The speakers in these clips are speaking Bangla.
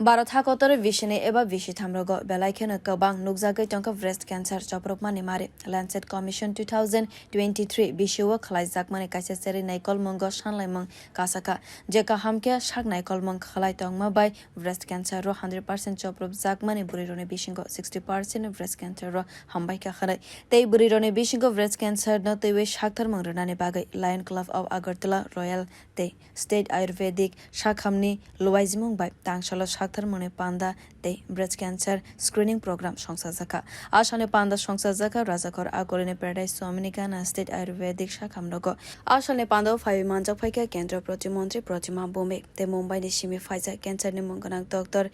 भारत हाकतरे विषने एबा विषि थामरग बेलाइखेनो गोबां नुकजागै टंका ब्रेस्ट कैंसर जब्रबमानि मारे लैंडसेट कमिशन 2023 बिशिव खलाइजाकमानि काइसा सेरि नाइकल मंग सानलाइमं कासाका जेका हामके साक नाइकल मंग खलाइ तंगमा बाय ब्रेस्ट कैंसर रो 100% जब्रबजाकमानि बुरिरोनि बिशिंगो 60% ब्रेस्ट कैंसर रो हामबाइका खनाय तै बुरिरोनि बिशिंगो ब्रेस्ट कैंसर न तैवे साखथार मंगरनानि बागै lion club of Agartala royal तै स्टेट आयुर्वेदिक साखमनि luajimung बाय tang salo sakthar mone panda te breast cancer screening program songsai ashane panda songsai rajakhor aguli paradies gana State Ayurvedic sakham nogo ashane panda phai manjak phaika kendriya Pratima bhowmik te Mumbai ni simi phaisa cancer ni mungganang doctor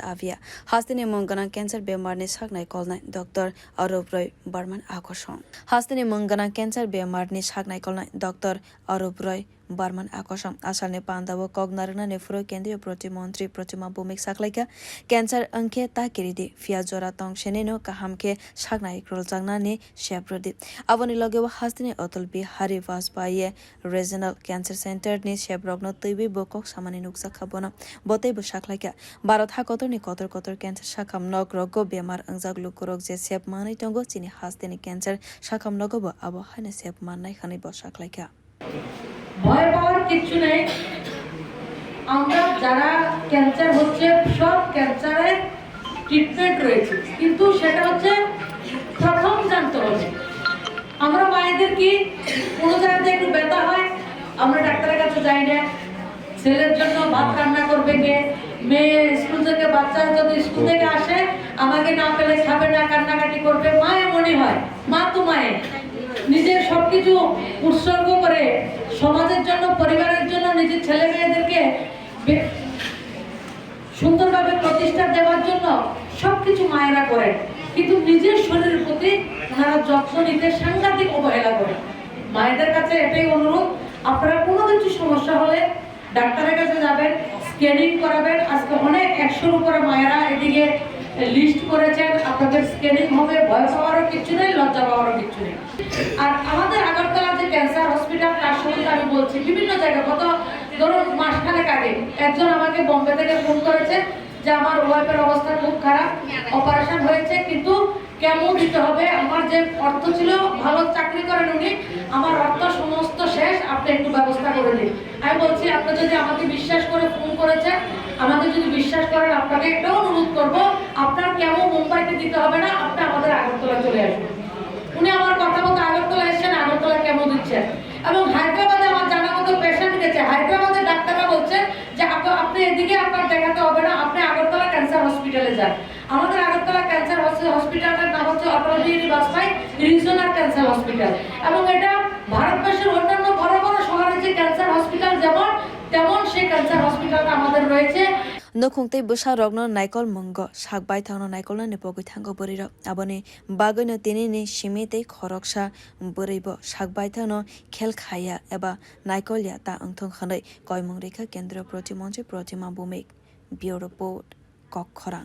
avia haste ni mungganang cancer bemar ni saknai kolnai doctor Bwrui barman akoshon haste ni mungganang cancer bemar ni saknai kolnai doctor Bwrui barman akosham ashane panda wo kognarna nefro kendriya Pratima bhowmik saklaika cancer angke takiridi fiajora tongseneno kahamke saknai kroljakna ni sheprodi aboni loge wa hastini otol bihari vaspaye regional cancer center ni sheprogno teibi bokok samani nuksa khabona botei bo saklaika bharat hakotor ni kotor cancer sakham nog rogo bemar angjak lukurok je sep manai tongo chini hastini cancer sakham nogo bo abo hane sep manai khani bo saklaika ভয় পাওয়ার কিছু নেই আমরা যারা ক্যান্সার হচ্ছে সব ক্যান্সারের ট্রিটমেন্ট রয়েছে কিন্তু সেটা হচ্ছে প্রথম জানতে হবে আমরা মায়েদের কি কোনো জায়গাতে একটু ব্যথা হয় আমরা ডাক্তারের কাছে যাই না ছেলের জন্য ভাত রান্না করবে কে মেয়ে স্কুল থেকে বাচ্চা যদি স্কুল থেকে আসে আমাকে না পেলে খাবে না কান্নাকাটি করবে মায়ে মনে হয় মা তো মায়ে নিজের সবকিছু উৎসর্গ করে সমাজের জন্য পরিবারের জন্য নিজের ছেলে মেয়েদেরকে সুন্দরভাবে প্রতিষ্ঠা দেওয়ার জন্য সবকিছু মায়েরা করেন কিন্তু নিজের শরীরের প্রতি তারা যত্ন নিতে সাংঘাতিক অবহেলা করেন মায়েদের কাছে এটাই অনুরোধ আপনারা কোনো কিছু সমস্যা হলে ডাক্তারের কাছে যাবেন স্ক্যানিং করাবেন আজকে অনেক 100-এর উপরে মায়েরা এদিকে লিস্ট করেছেন আপনাদের স্ক্যানিং হবে ভয় পাওয়ারও কিছু নেই লজ্জা পাওয়ারও কিছু নেই আর আমাদের আগরতলা যে ক্যান্সার হসপিটাল তার সম্বন্ধে আমি বলছি বিভিন্ন জায়গায় গত ধরুন মাসখানেক আগে একজন আমাকে বোম্বে থেকে ফোন করেছে যে আমার ওয়াইফের অবস্থা খুব খারাপ অপারেশন হয়েছে কিন্তু কেমন দিতে হবে আমার যে অর্থ ছিল ভালো চাকরি করেন উনি আমার অর্থ সমস্ত শেষ আপনি একটু ব্যবস্থা করে দিন আমি বলছি আপনি যদি আমাকে বিশ্বাস করে ফোন করেছেন আমাকে যদি বিশ্বাস করেন আপনাকে একটা অনুরোধ করবো আপনার কেমন মুম্বাইতে দিতে হবে না আপনি আমাদের আগরতলা চলে আসবেন উনি আমার কথা মতো আগরতলা এসেছেন আগরতলা কেমন দিচ্ছেন এবং হায়দ্রাবাদে আমার জানা মতো পেশেন্ট গেছে হায়দ্রাবাদের ডাক্তাররা বলছেন যে আপনি এদিকে আপনার দেখাতে হবে না আপনি আগরতলা ক্যান্সার হসপিটালে যান আমাদের আগরতলা ক্যান্সার হসপিটালের নাম হচ্ছে রিজিওনাল ক্যান্সার হসপিটাল এবং এটা ভারতবর্ষের অন্যান্য বড় বড় শহরে যে ক্যান্সার হসপিটাল যেমন তেমন সেই ক্যান্সার হসপিটালটা আমাদের রয়েছে নখুংতে বসা রগ্ন নাইকল মঙ্গ সাকবাই থানো নাইকল না নেপগৈ থাঙ্গো বরির আবনি বাগৈনো তিনিনি সিমিতে খরকসা বরিব সাকবাই থানো খেল খাইয়া এবা নাইকলিয়া তা অংথং খাनै কয়মং রেখা কেন্দ্রীয় প্রতিমন্ত্রী প্রতিমা বৌমিক ব্যুরো রিপোর্ট কক্ষরাং।